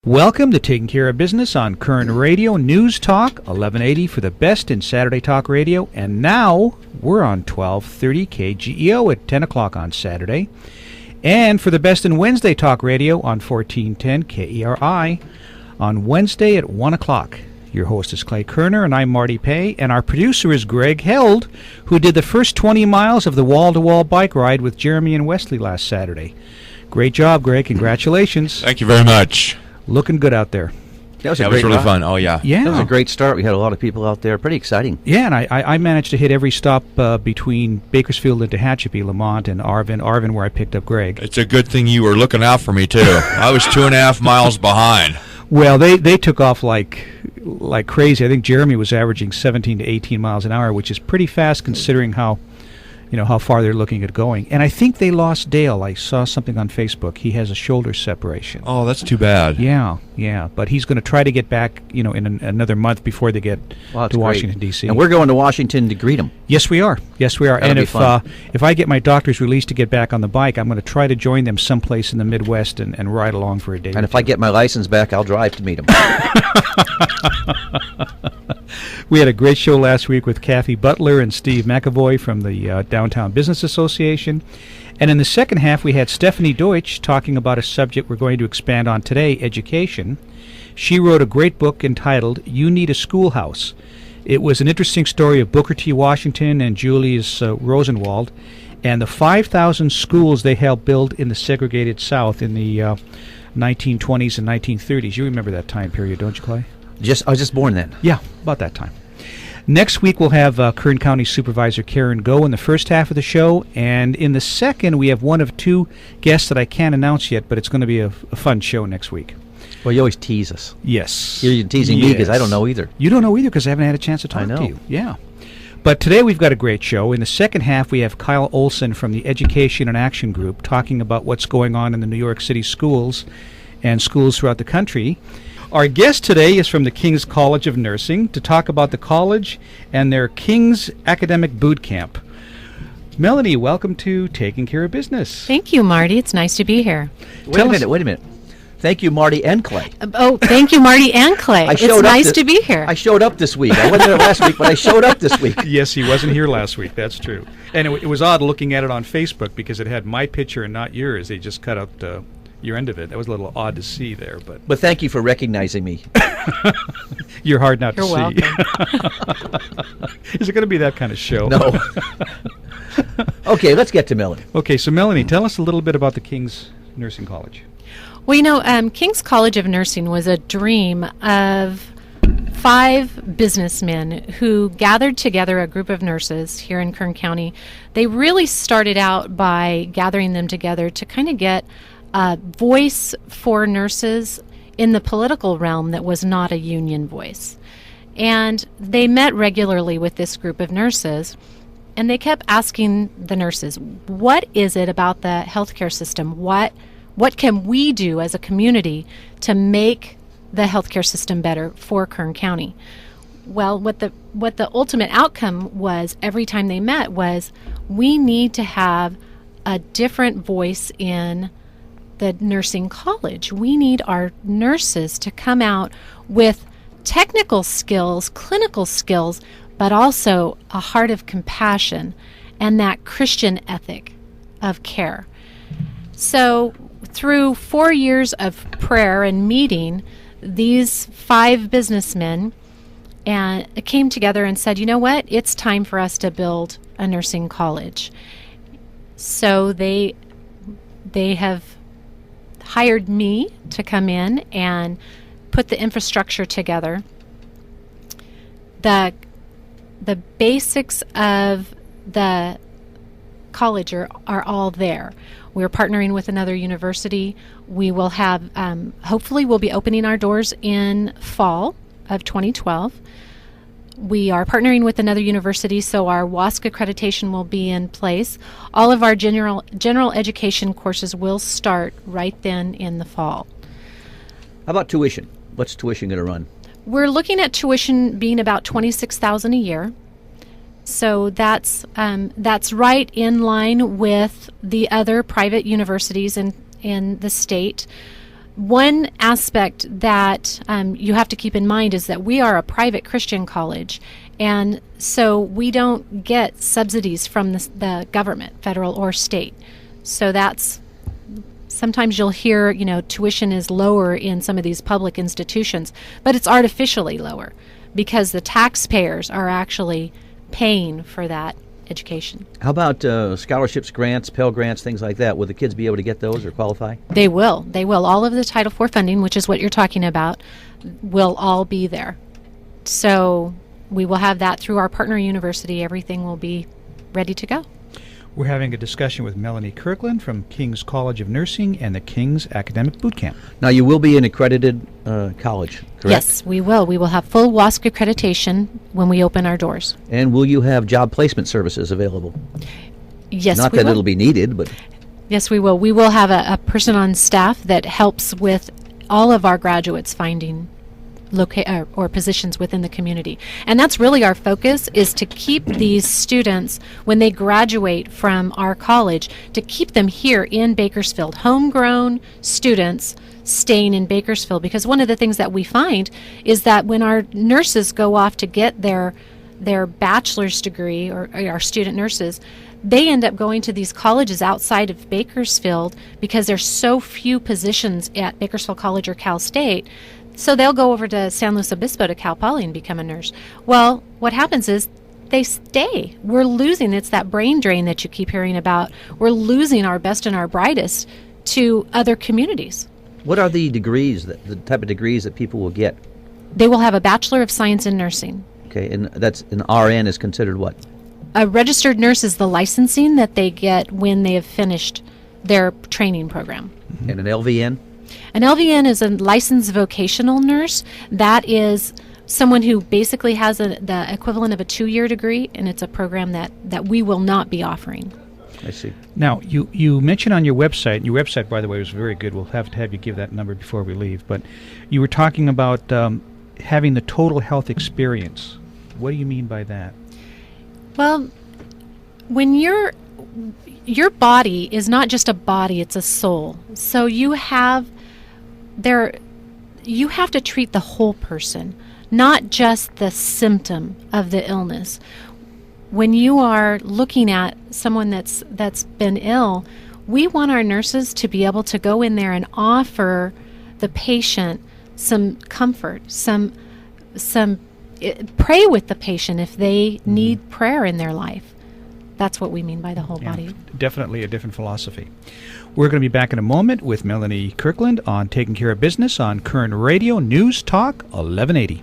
Welcome to Taking Care of Business on Koerner Radio News Talk 1180 for the best in Saturday Talk Radio. And now we're on 1230 KGEO at 10 o'clock on Saturday. And for the best in Wednesday Talk Radio on 1410 KERI on Wednesday at 1 o'clock. Your host is Clay Koerner, and I'm Marty Pay. And our producer is Greg Held, who did the first 20 miles of the wall-to-wall bike ride with Jeremy and Wesley last Saturday. Great job, Greg. Congratulations. Thank you very much. Looking good out there. That was really fun. Oh, yeah. Yeah. That was a great start. We had a lot of people out there. Pretty exciting. Yeah, and I managed to hit every stop between Bakersfield and Tehachapi, Lamont, and Arvin, where I picked up Greg. It's a good thing you were looking out for me, too. I was 2.5 miles behind. Well, they took off like crazy. I think Jeremy was averaging 17 to 18 miles an hour, which is pretty fast considering how far they're looking at going. And I think they lost Dale. I saw something on Facebook. He has a shoulder separation. Oh, that's too bad. Yeah. But he's going to try to get back, in another month before they get to Washington, D.C. And we're going to Washington to greet him. Yes, we are. That'll and be fun. If I get my doctor's release to get back on the bike, I'm going to try to join them someplace in the Midwest and ride along for a day. And if I get my license back, I'll drive to meet him. We had a great show last week with Kathy Butler and Steve McAvoy from the Downtown Business Association. And in the second half, we had Stephanie Deutsch talking about a subject we're going to expand on today, education. She wrote a great book entitled You Need a Schoolhouse. It was an interesting story of Booker T. Washington and Julius Rosenwald and the 5,000 schools they helped build in the segregated South in the 1920s and 1930s. You remember that time period, don't you, Clay? I was just born then. Yeah, about that time. Next week, we'll have Kern County Supervisor Karen Go in the first half of the show. And in the second, we have one of two guests that I can't announce yet, but it's going to be a fun show next week. Well, you always tease us. Yes. You're teasing me because I don't know either. You don't know either because I haven't had a chance to talk to you. Yeah. But today we've got a great show. In the second half, we have Kyle Olson from the Education and Action Group talking about what's going on in the New York City schools and schools throughout the country. Our guest today is from the King's College of Nursing to talk about the college and their King's Academic Bootcamp. Melanie, welcome to Taking Care of Business. Thank you, Marty. It's nice to be here. Wait a minute. Thank you, Marty and Clay. Thank you, Marty and Clay. It's nice to be here. I showed up this week. I wasn't there last week, but I showed up this week. Yes, he wasn't here last week. That's true. And it was odd looking at it on Facebook because it had my picture and not yours. They just cut out your end of it. That was a little odd to see there, but thank you for recognizing me. You're hard not You're to welcome. see. Is it going to be that kind of show? No. Okay, let's get to Melanie. Okay, so Melanie, tell us a little bit about the King's Nursing College. Well, King's College of Nursing was a dream of 5 businessmen who gathered together a group of nurses here in Kern County. They really started out by gathering them together to kind of get a voice for nurses in the political realm that was not a union voice. And they met regularly with this group of nurses, and they kept asking the nurses, what is it about the healthcare system? What can we do as a community to make the healthcare system better for Kern County? Well, what the ultimate outcome was every time they met was we need to have a different voice in the nursing college. We need our nurses to come out with technical skills, clinical skills, but also a heart of compassion and that Christian ethic of care. So through 4 years of prayer and meeting, these 5 businessmen came together and said, you know what, it's time for us to build a nursing college. So they have hired me to come in and put the infrastructure together. The basics of the college are all there. We're partnering with another university. We will have, hopefully we'll be opening our doors in fall of 2012. We are partnering with another university, so our WASC accreditation will be in place. All of our general education courses will start right then in the fall. How about tuition? What's tuition going to run? We're looking at tuition being about $26,000 a year. So that's right in line with the other private universities in the state. One aspect that you have to keep in mind is that we are a private Christian college, and so we don't get subsidies from the government, federal or state. So that's sometimes you'll hear, tuition is lower in some of these public institutions, but it's artificially lower because the taxpayers are actually paying for that education. How about scholarships, grants, Pell Grants, things like that? Will the kids be able to get those or qualify? They will. They will. All of the Title IV funding, which is what you're talking about, will all be there. So we will have that through our partner university. Everything will be ready to go. We're having a discussion with Melanie Kirkland from King's College of Nursing and the King's Academic Bootcamp. Now, you will be an accredited college, correct? Yes, we will. We will have full WASC accreditation when we open our doors. And will you have job placement services available? Yes, Not we that will. it'll be needed, but... Yes, we will. We will have a person on staff that helps with all of our graduates finding or positions within the community. And that's really our focus, is to keep these students, when they graduate from our college, to keep them here in Bakersfield. Homegrown students staying in Bakersfield, because one of the things that we find is that when our nurses go off to get their bachelor's degree, or our student nurses, they end up going to these colleges outside of Bakersfield because there's so few positions at Bakersfield College or Cal State. So they'll go over to San Luis Obispo to Cal Poly and become a nurse. Well, what happens is they stay. We're losing, it's that brain drain that you keep hearing about. We're losing our best and our brightest to other communities. What are the degrees, the type of degrees that people will get? They will have a Bachelor of Science in Nursing. Okay, and that's an RN is considered what? A registered nurse is the licensing that they get when they have finished their training program. And an LVN? An LVN is a licensed vocational nurse. That is someone who basically has the equivalent of a 2-year degree, and it's a program that we will not be offering. I see. Now, you mentioned on your website, and your website, by the way, was very good. We'll have to have you give that number before we leave. But you were talking about having the total health experience. What do you mean by that? Well, when your body is not just a body, it's a soul. So you have to treat the whole person, not just the symptom of the illness. When you are looking at someone that's been ill, we want our nurses to be able to go in there and offer the patient some comfort, pray with the patient if they need prayer in their life. That's what we mean by the whole body. Definitely a different philosophy. We're going to be back in a moment with Melanie Kirkland on Taking Care of Business on Koerner Radio News Talk 1180.